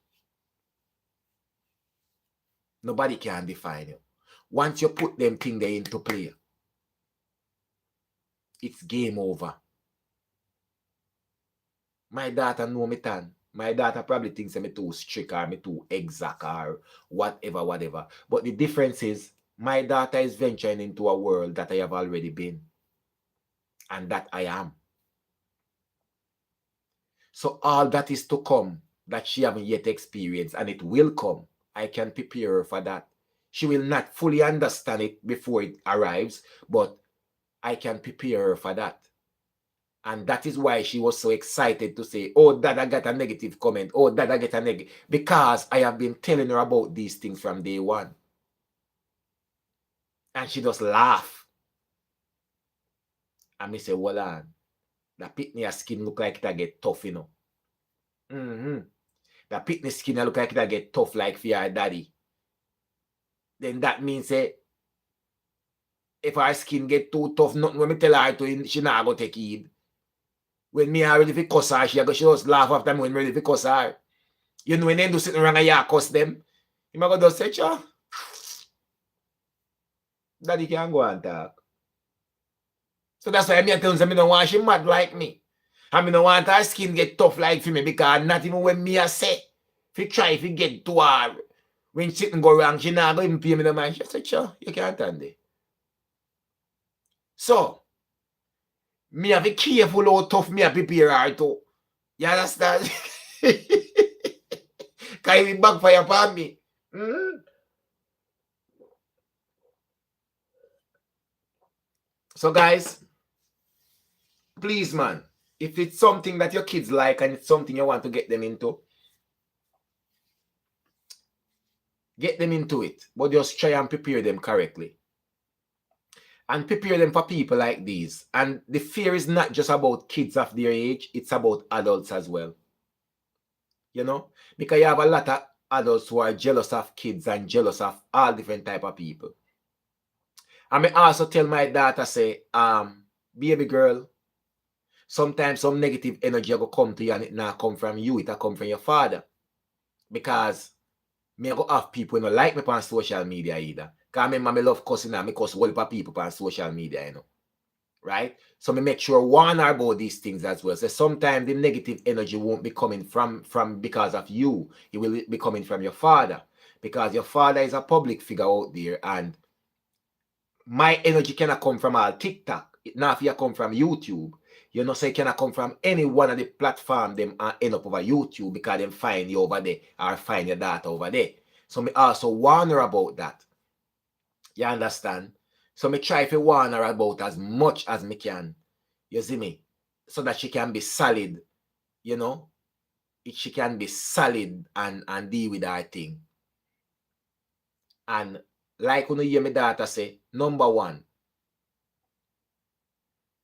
Nobody can define you. Once you put them things there into play, it's game over. My daughter know me tan. My daughter probably thinks I'm too strict or me too exact or whatever. But the difference is my daughter is venturing into a world that I have already been. And that I am. So all that is to come that she haven't yet experienced, and it will come. I can prepare her for that. She will not fully understand it before it arrives, but I can prepare her for that. And that is why she was so excited to say, oh, Dad, I got a negative comment. Oh, Dad, I get a negative. Because I have been telling her about these things from day one. And she just laugh. And me say, well, on. That pitney skin look like it get tough, you know. That pitney skin look like it get tough like for your daddy. Then that means say, if her skin get too tough, nothing when me tell her to, she not go take heed. When me are ready to cuss her, she just laugh after me when me ready to cuss her. You know when they do something wrong, you cuss them. You might go just say, cha. Daddy can go and talk. So that's why I'm telling them I don't want she mad like me. I don't want her skin get tough like for me because not even when me I say, if you try if you get to her, when something go wrong, she not going to pay me the mind. She said, cha, you can't stand it. So, me have to be careful how tough me I prepare her to. You understand? Can you backfire upon me? So guys, please man, if it's something that your kids like and it's something you want to get them into it. But just try and prepare them correctly. And prepare them for people like these. And the fear is not just about kids of their age, it's about adults as well. You know? Because you have a lot of adults who are jealous of kids and jealous of all different type of people. I may also tell my daughter, say, baby girl, sometimes some negative energy will come to you and it not come from you, it will come from your father. Because me go have people who don't like me on social media either. Because I remember I love cussing and I cuss all of people on social media, you know. Right? So me make sure warn her about these things as well. So sometimes the negative energy won't be coming from because of you. It will be coming from your father. Because your father is a public figure out there and my energy cannot come from all TikTok. It not come from YouTube. You know, say it cannot come from any one of the platforms them end up over YouTube because them find you over there or find your data over there. So me also warn her about that. You understand? So me try to warn her about as much as me can. You see me? So that she can be solid, you know? She can be solid and deal with her thing. And like when you hear my daughter say, number one,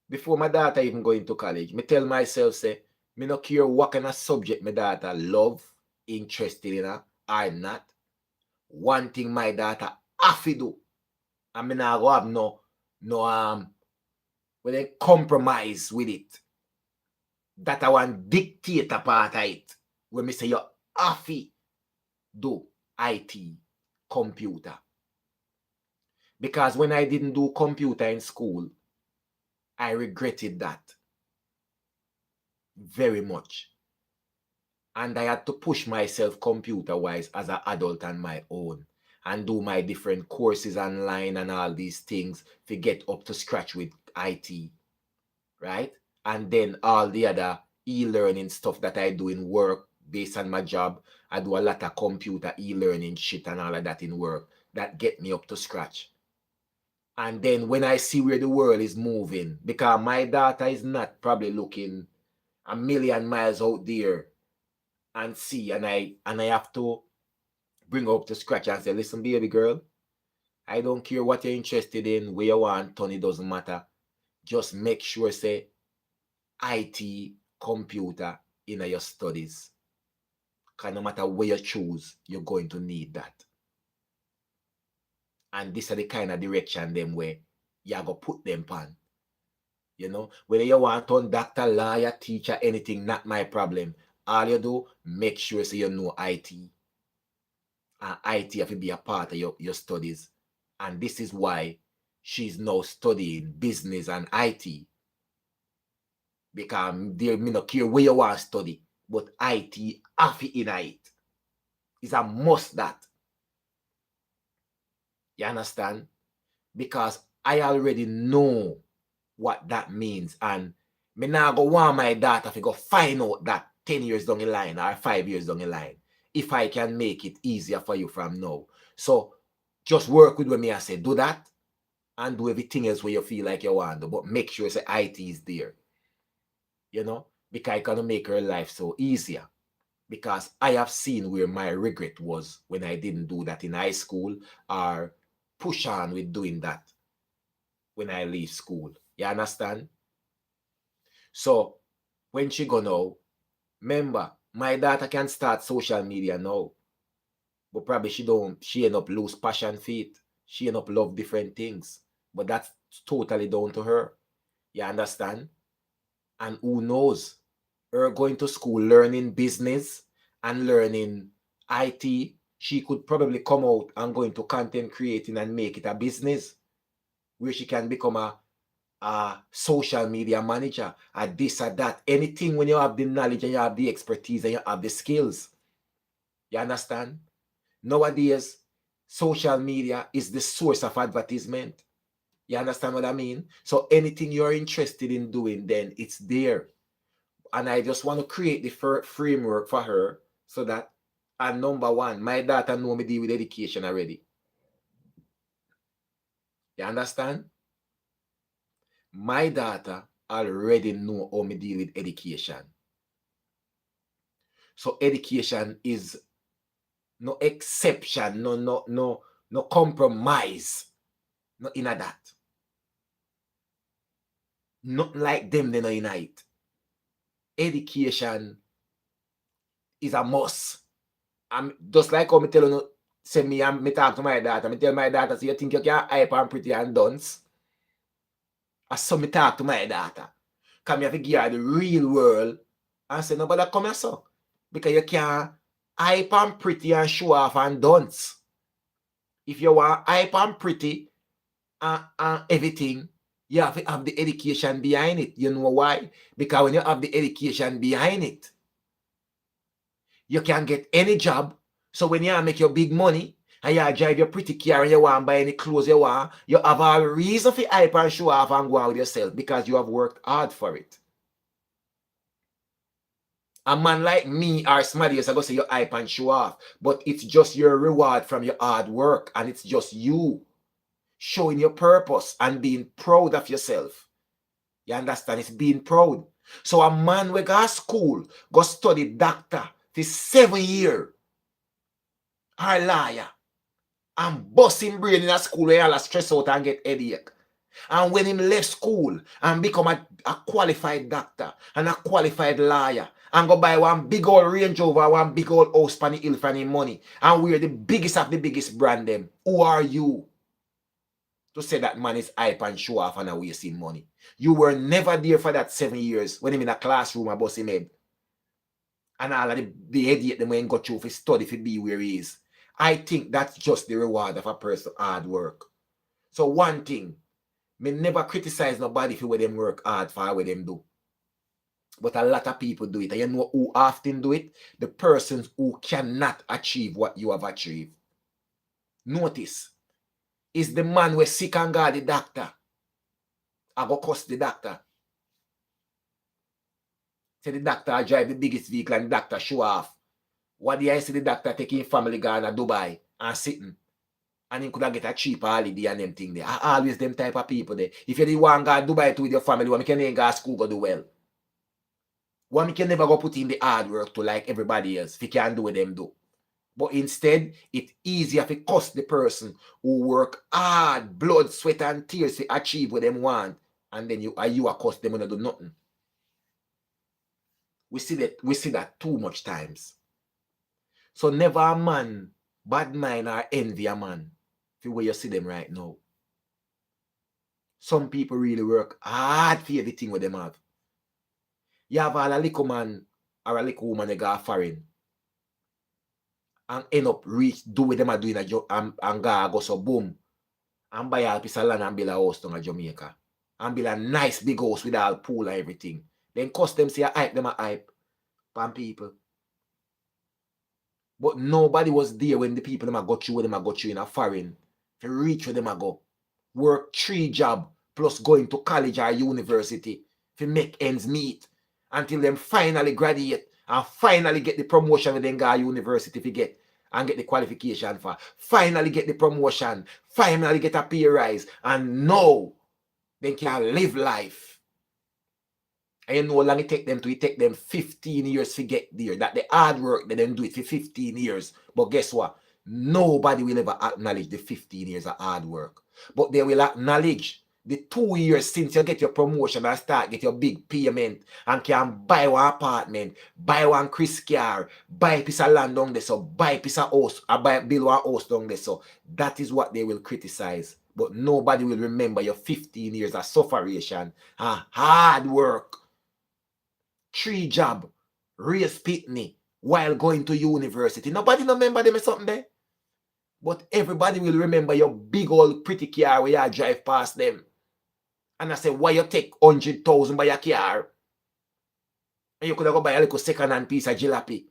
before my daughter even go into college, me tell myself, say, me no care what kind of subject my daughter love, interested in her, or not. One thing my daughter have to do, and me not go have no when they compromise with it. That I want dictate a part of it. When me say you have to do IT, computer. Because when I didn't do computer in school, I regretted that very much. And I had to push myself computer-wise as an adult on my own and do my different courses online and all these things to get up to scratch with IT, right? And then all the other e-learning stuff that I do in work based on my job. I do a lot of computer e-learning shit and all of that in work that get me up to scratch. And then when I see where the world is moving, because my daughter is not probably looking a million miles out there and see, and I have to bring her up to scratch and say, listen, baby girl, I don't care what you're interested in, where you want, Tony, doesn't matter. Just make sure, say, IT, computer in your studies. Because no matter where you choose, you're going to need that. And this is the kind of direction them where you're going to put them on. You know, whether you want to turn doctor, lawyer, teacher, anything, not my problem. all you do, make sure so you know IT. And IT have to be a part of your studies. And this is why she's now studying business and IT. Because they may not care where you want to study, but IT have to in it. It's a must that. You understand? Because I already know what that means. And me now go want my daughter to go find out that 10 years down the line or 5 years down the line, if I can make it easier for you from now. So just work with me and say, do that and do everything else where you feel like you want to, but make sure say IT is there. You know, because it's gonna make her life so easier. Because I have seen where my regret was when I didn't do that in high school or push on with doing that when I leave school. You understand? So when she go now, remember, my daughter can start social media now. But probably she end up lose passion for it. She end up love different things. But that's totally down to her. You understand? And who knows? Her going to school, learning business and learning IT, she could probably come out and go into content creating and make it a business where she can become a social media manager, a this or that. Anything when you have the knowledge and you have the expertise and you have the skills. You understand? Nowadays, social media is the source of advertisement. You understand what I mean? So anything you're interested in doing, then it's there. And I just want to create the framework for her so that, and number one, my daughter know me deal with education already. You understand? My daughter already know how me deal with education. So education is no exception, no compromise, no in that. Not like them, they know in it. Education is a must. I'm just like how me tell you, say me talk to my daughter. Me tell my daughter, say you think you can hype and pretty and dunce. I saw me talk to my daughter. Come here to give her the real world and say, no, but come here, so. Because you can't hype and pretty and show off and dunce. If you want hype and pretty and everything, you have to have the education behind it. You know why? Because when you have the education behind it, you can get any job. So when you make your big money and you drive your pretty car and you want to buy any clothes you want, you have a reason for hype and show off and go out with yourself because you have worked hard for it. A man like me or somebody else, I go say you hype and show off, but it's just your reward from your hard work, and it's just you showing your purpose and being proud of yourself. You understand? It's being proud. So a man we go to school, go study doctor for 7 years, or lawyer, and bust him brain in a school where all stress out and get headache. And when him left school and become a qualified doctor and a qualified lawyer and go buy one big old Range Rover, one big old house for the hill for the money and we're the biggest of the biggest brand them, who are you to say that man is hype and show off and wasting money? You were never there for that 7 years when him in a classroom and bust him head. And all of the idiot them when got through for study for be where he is. I think that's just the reward of a person's hard work. So one thing, me never criticize nobody for what them work hard for, what them do. But a lot of people do it. And you know who often do it? The persons who cannot achieve what you have achieved. Notice, is the man who sick and got the doctor. I go cost the doctor. Say the doctor drive the biggest vehicle and the doctor show off. What do I see the doctor taking family gone to Dubai and sitting? And he could have get a cheap holiday and them thing there. Always them type of people there. If you did want to go to Dubai to with your family, one can go to school go do well. One can never go put in the hard work to like everybody else if you can do what them do. But instead, it's easier to cost the person who work hard, blood, sweat, and tears to achieve what them want. And then you cost them when they do nothing. We see that too much times. So never a man, bad mind or envy a man for where you see them right now. Some people really work hard for everything what them have. You have all a little man or a little woman they go foreign and end up reach do what them are doing and go so boom and buy a piece of land and build a house down in Jamaica and build a nice big house with all pool and everything. Then cost them say a hype them a hype pan people. But nobody was there when the people them a go through what them a go through in a foreign to reach where them a go. Work 3 jobs plus going to college or university to make ends meet until them finally graduate and finally get the promotion when they go to university to get and get the qualification for. Finally get the promotion, finally get a pay rise, and now they can live life. And you know how long it take them to? It take them 15 years to get there. That the hard work, they them do it for 15 years. But guess what? Nobody will ever acknowledge the 15 years of hard work. But they will acknowledge the 2 years since you get your promotion and start get your big payment and can buy one apartment, buy one Chris car, buy a piece of land down there, so buy a piece of house, or build one house down there. So that is what they will criticize. But nobody will remember your 15 years of sufferation and hard work. 3 jobs, raise pitney while going to university. Nobody remember them or something there. But everybody will remember your big old pretty car where you drive past them. And I say, why you take 100,000 by your car? And you could have go buy a little second-hand piece of jalopy.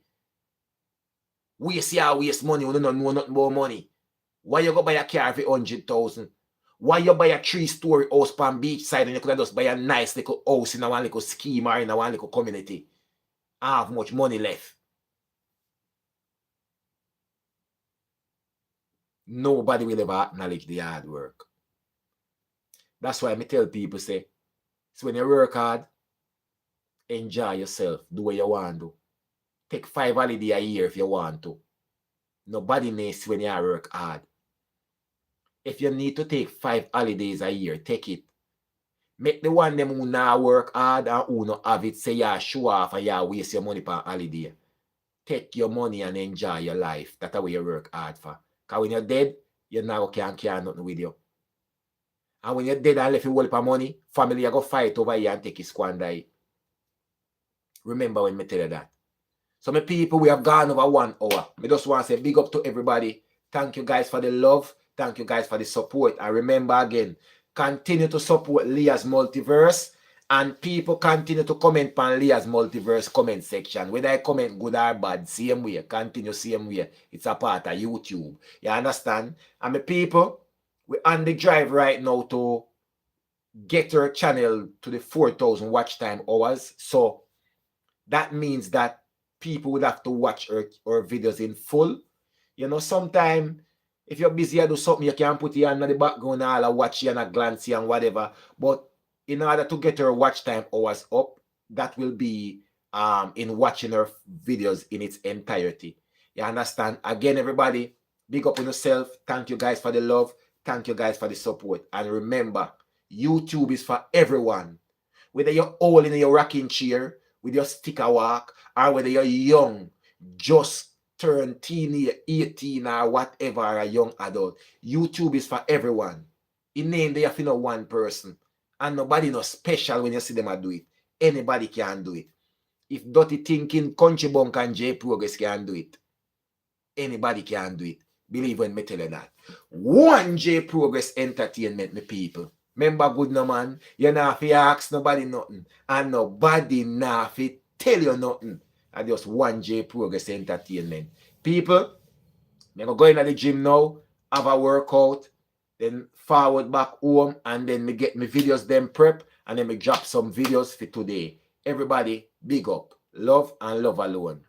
Waste money, you don't know nothing about money. Why you go buy a car for 100,000? Why you buy a 3-story house on beach side and you could have just buy a nice little house in a one little scheme or in a one little community? I have much money left. Nobody will ever acknowledge the hard work. That's why I tell people, say, so when you work hard, enjoy yourself, do what you want to. Take 5 holidays a year if you want to. Nobody needs when you work hard. If you need to take 5 holidays a year, take it. Make the one them who not work hard and who not have it say you show off and you waste your money for holiday. Take your money and enjoy your life. That's what you work hard for. Because when you're dead, you now can't carry nothing with you. And when you're dead and left with a money, family you go fight over you and take his squander. Remember when I tell you that. So my people, we have gone over 1 hour. I just want to say big up to everybody. Thank you guys for the love. Thank you guys for the support. And remember again, continue to support Lia'S Multiverse. And people continue to comment on Lia'S Multiverse comment section. Whether I comment good or bad, same way. Continue same way. It's a part of YouTube. You understand? And my people, we're on the drive right now to get our channel to the 4,000 watch time hours. So that means that people would have to watch our videos in full. You know, sometimes if you're busy and do something, you can put your hand in the background and all watch you and glance you and whatever. But in order to get our watch time hours up, that will be in watching our videos in its entirety. You understand? Again, everybody, big up on yourself. Thank you guys for the love. Thank you guys for the support. And remember, YouTube is for everyone. Whether you're old in your rocking chair, with your sticker walk, or whether you're young, just turn teenage, 18 or whatever, or a young adult. YouTube is for everyone. In name, they have no one person. And nobody no special when you see them do it. Anybody can do it. If Dirty Thinking, Country Bunk and J Progress can do it, anybody can do it. Believe when me tell you that. One J Progress Entertainment, me people. Remember, good no man, you not fi ask nobody nothing. And nobody not fi tell you nothing. And just one J Progress Entertainment. People, I'm going to go in the gym now, have a workout, then forward back home, and then me get my videos them prep, and then me drop some videos for today. Everybody, big up. Love and love alone.